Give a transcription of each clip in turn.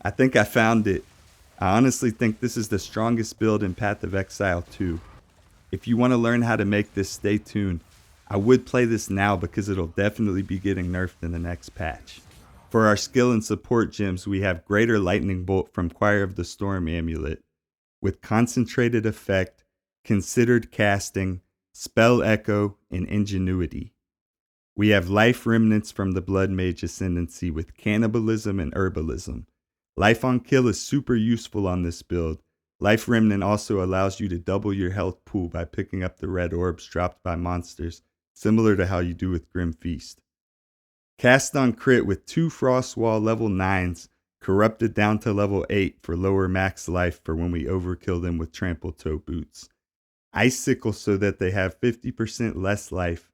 I think I found it. I honestly think this is the strongest build in Path of Exile 2. If you want to learn how to make this, stay tuned. I would play this now because it'll definitely be getting nerfed in the next patch. For our skill and support gems, we have Greater Lightning Bolt from Choir of the Storm Amulet, with Concentrated Effect, Considered Casting, Spell Echo, and Ingenuity. We have Life Remnants from the Blood Mage Ascendancy with Cannibalism and Herbalism. Life on Kill is super useful on this build. Life Remnant also allows you to double your health pool by picking up the red orbs dropped by monsters, similar to how you do with Grim Feast. Cast on Crit with 2 Frost Wall level 9s, corrupted down to level 8 for lower max life for when we overkill them with Trample Toe Boots. Icicle so that they have 50% less life.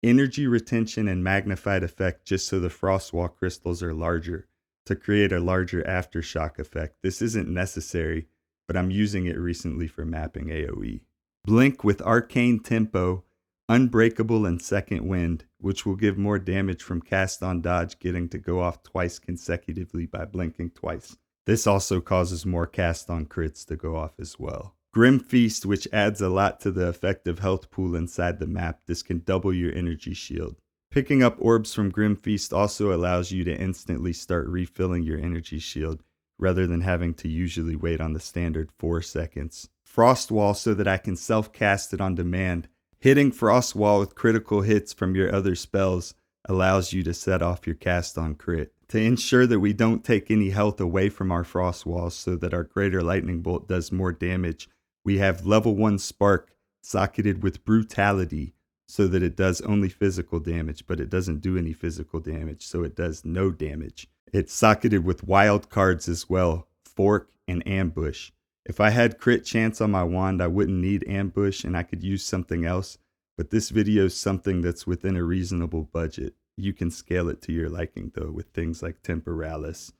Energy retention and magnified effect just so the Frostwall crystals are larger, to create a larger aftershock effect. This isn't necessary, but I'm using it recently for mapping AoE. Blink with Arcane Tempo, Unbreakable, and Second Wind, which will give more damage from cast on dodge getting to go off twice consecutively by blinking twice. This also causes more cast on crits to go off as well. Grim Feast, which adds a lot to the effective health pool inside the map. This can double your energy shield. Picking up orbs from Grim Feast also allows you to instantly start refilling your energy shield, rather than having to usually wait on the standard 4 seconds. Frost Wall so that I can self-cast it on demand. Hitting Frost Wall with critical hits from your other spells allows you to set off your cast on crit. To ensure that we don't take any health away from our Frost Walls so that our Greater Lightning Bolt does more damage, we have level 1 Spark socketed with Brutality so that it does only physical damage, but it doesn't do any physical damage, so it does no damage. It's socketed with wild cards as well, Fork and Ambush. If I had crit chance on my wand, I wouldn't need Ambush and I could use something else, but this video is something that's within a reasonable budget. You can scale it to your liking though with things like Temporalis,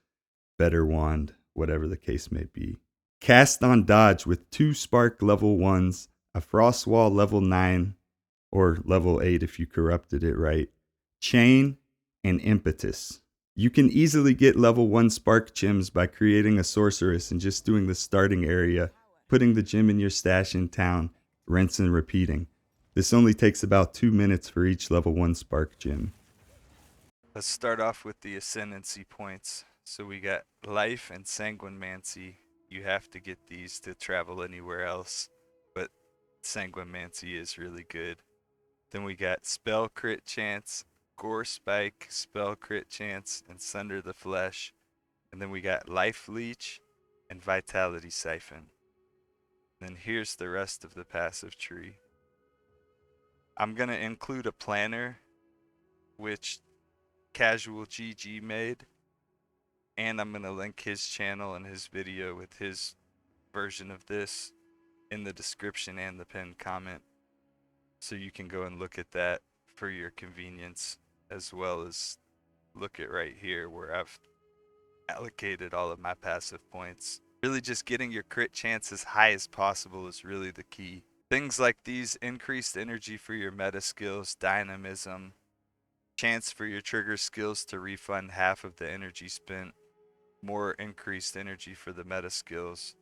Better Wand, whatever the case may be. Cast on Dodge with 2 Spark level 1s, a Frost Wall level 9, or level 8 if you corrupted it right, Chain, and Impetus. You can easily get level 1 Spark gems by creating a Sorceress and just doing the starting area, putting the gem in your stash in town, rinse and repeating. This only takes about 2 minutes for each level 1 Spark gem. Let's start off with the Ascendancy points. So we got Life and Sanguinemancy. You have to get these to travel anywhere else, but Sanguinemancy is really good. Then we got Spell Crit Chance, Gore Spike, Spell Crit Chance, and Sunder the Flesh. And then we got Life Leech and Vitality Siphon. And then here's the rest of the passive tree. I'm going to include a planner, which Casual GG made, and I'm going to link his channel and his video with his version of this in the description and the pinned comment, so you can go and look at that for your convenience, as well as look at right here where I've allocated all of my passive points. Really just getting your crit chance as high as possible is really the key. Things like these: increased energy for your meta skills, dynamism, chance for your trigger skills to refund half of the energy spent, more increased energy for the meta skills.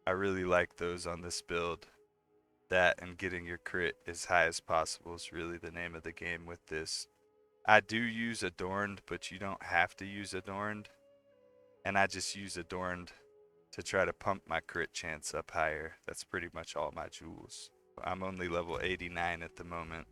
I really like those on this build. That and getting your crit as high as possible is really the name of the game with this. I do use Adorned, but you don't have to use Adorned. And I just use Adorned to try to pump my crit chance up higher. That's pretty much all my jewels. I'm only level 89 at the moment.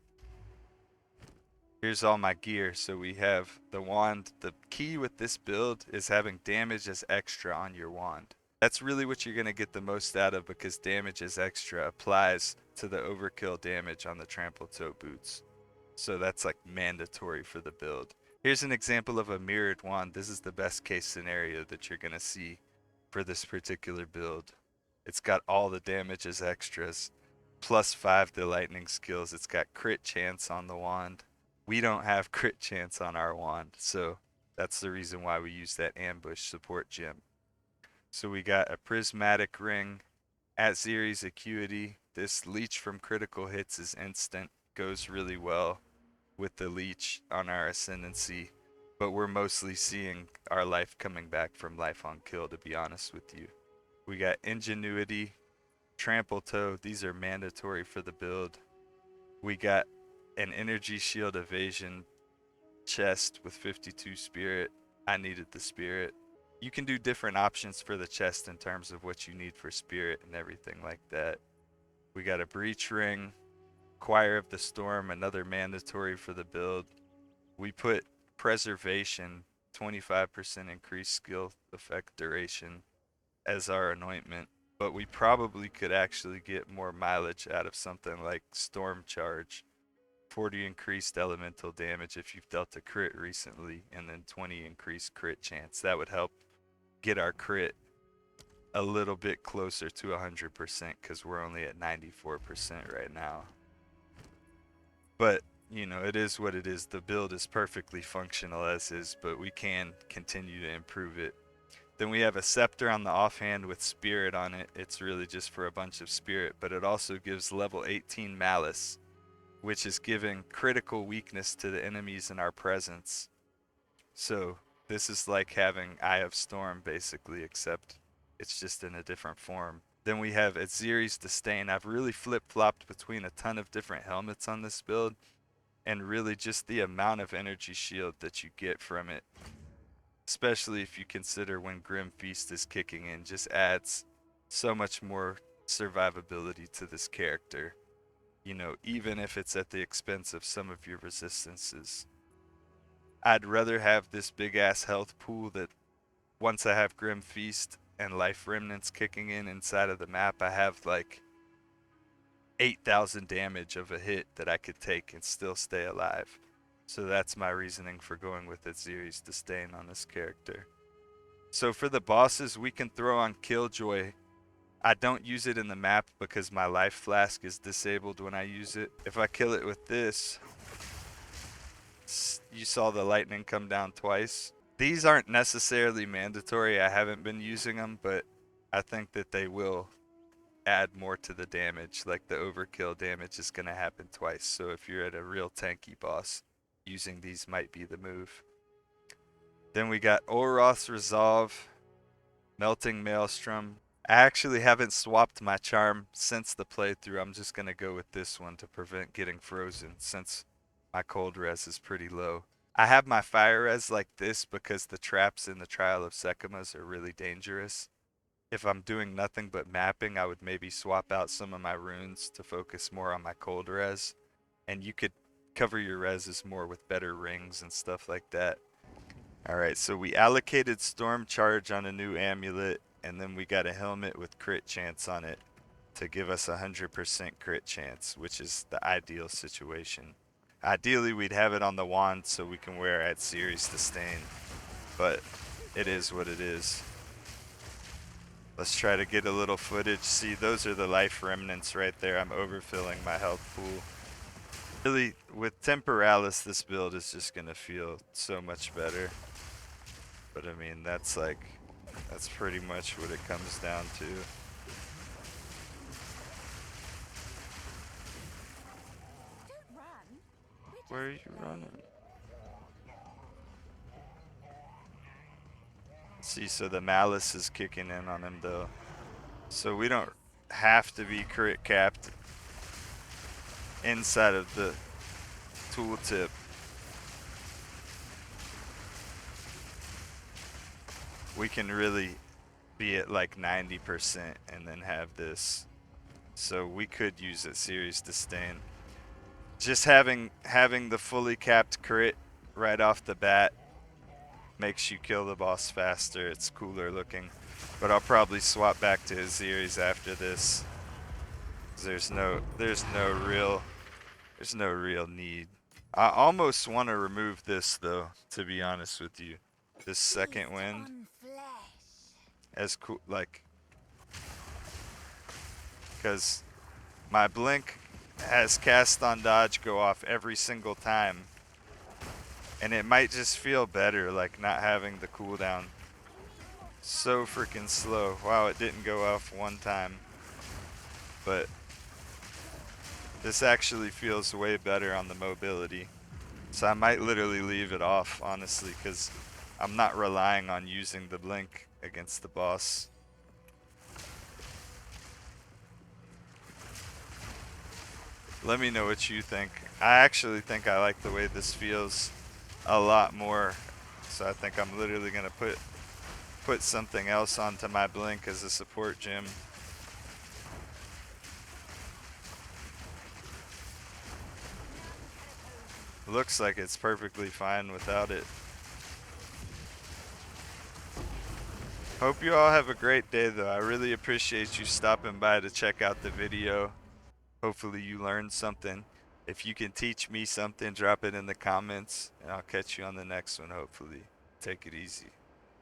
Here's all my gear. So we have the wand. The key with this build is having damage as extra on your wand. That's really what you're going to get the most out of, because damage as extra applies to the overkill damage on the Trample Toe Boots. So that's like mandatory for the build. Here's an example of a mirrored wand. This is the best case scenario that you're going to see for this particular build. It's got all the damage as extras, plus 5 to lightning skills. It's got crit chance on the wand. We don't have crit chance on our wand, so that's the reason why we use that ambush support gem. So we got a prismatic ring at Zeri's Acuity. This leech from critical hits is instant, goes really well with the leech on our ascendancy. but we're mostly seeing our life coming back from life on kill, to be honest with you. We got Ingenuity, Trample Toe. These are mandatory for the build. We got an Energy Shield Evasion chest with 52 Spirit. I needed the Spirit. You can do different options for the chest in terms of what you need for Spirit and everything like that. We got a Breach Ring, Choir of the Storm, another mandatory for the build. We put Preservation, 25% increased skill effect duration, as our anointment, but we probably could actually get more mileage out of something like Storm Charge. 40 increased elemental damage if you've dealt a crit recently, and then 20 increased crit chance. That would help get our crit a little bit closer to 100% because we're only at 94% right now. But, you know, it is what it is. The build is perfectly functional as is, but we can continue to improve it. Then we have a Scepter on the offhand with Spirit on it. It's really just for a bunch of Spirit, but it also gives level 18 Malice, which is giving critical weakness to the enemies in our presence. So this is like having Eye of Storm basically, except it's just in a different form. Then we have Aziri's Disdain. I've really flip-flopped between a ton of different helmets on this build, and really just the amount of energy shield that you get from it, especially if you consider when Grim Feast is kicking in, just adds so much more survivability to this character. You know, even if it's at the expense of some of your resistances. I'd rather have this big ass health pool that once I have Grim Feast and Life Remnants kicking in inside of the map, I have like 8,000 damage of a hit that I could take and still stay alive. So that's my reasoning for going with Aziri's Disdain on this character. So for the bosses, we can throw on Killjoy. I don't use it in the map because my life flask is disabled when I use it. If I kill it with this, you saw the lightning come down twice. These aren't necessarily mandatory. I haven't been using them, but I think that they will add more to the damage. Like the overkill damage is going to happen twice. So if you're at a real tanky boss, using these might be the move. Then we got Oroth's Resolve, Melting Maelstrom. I actually haven't swapped my charm since the playthrough. I'm just going to go with this one to prevent getting frozen since my cold res is pretty low. I have my fire res like this because the traps in the Trial of Sekimas are really dangerous. If I'm doing nothing but mapping, I would maybe swap out some of my runes to focus more on my cold res. And you could cover your reses more with better rings and stuff like that. Alright, so we allocated Storm Charge on a new amulet, and then we got a helmet with crit chance on it to give us 100% crit chance, which is the ideal situation. Ideally, we'd have it on the wand so we can wear Aziri's Disdain, but it is what it is. Let's try to get a little footage. See, those are the life remnants right there. I'm overfilling my health pool. Really, with Temporalis, this build is just going to feel so much better. But I mean, that's pretty much what it comes down to. Where are you running? See, so the malice is kicking in on him though. So we don't have to be crit capped inside of the tooltip. We can really be at like 90% and then have this. So we could use Aziri's Disdain. Just having the fully capped crit right off the bat makes you kill the boss faster. It's cooler looking. But I'll probably swap back to Aziri's after this. There's no real need. I almost want to remove this though, to be honest with you. This second wind. As cool, like, because my blink has cast on dodge go off every single time, and it might just feel better like not having the cooldown so freaking slow. Wow, it didn't go off one time, but this actually feels way better on the mobility. So I might literally leave it off, honestly, because I'm not relying on using the blink against the boss. Let me know what you think. I actually think I like the way this feels a lot more. So I think I'm literally gonna put something else onto my blink as a support gem. Looks like it's perfectly fine without it. Hope you all have a great day though. I really appreciate you stopping by to check out the video. Hopefully you learned something. If you can teach me something, drop it in the comments and I'll catch you on the next one hopefully. Take it easy.